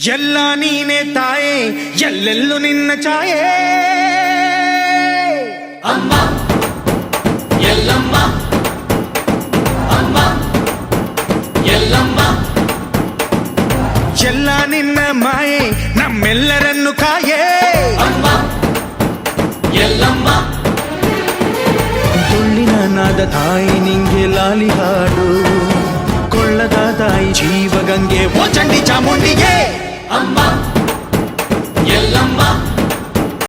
ಎಲ್ಲ ನೀನೆ ತಾಯೇ ಎಲ್ಲೆಲ್ಲೂ ನಿನ್ನ ಛಾಯೆ ಅಮ್ಮ ಎಲ್ಲಮ್ಮ ಅಮ್ಮ ಎಲ್ಲಮ್ಮ ಎಲ್ಲ ನಿನ್ನ ಮಾಯೆ ನಮ್ಮೆಲ್ಲರನ್ನು ಕಾಯೇ ಅಮ್ಮ ಎಲ್ಲಮ್ಮ ತುಳ್ಳಿನ ನಾದ ತಾಯಿ ನಿಂಗೆ ಲಾಲಿ ಹಾಡು ಕೊಳ್ಳದ ತಾಯಿ ಜೀವಗಂಗೆ ಓ ಚಂಡಿ ಚಾಮುಂಡಿಗೆ ಅಮ್ಮ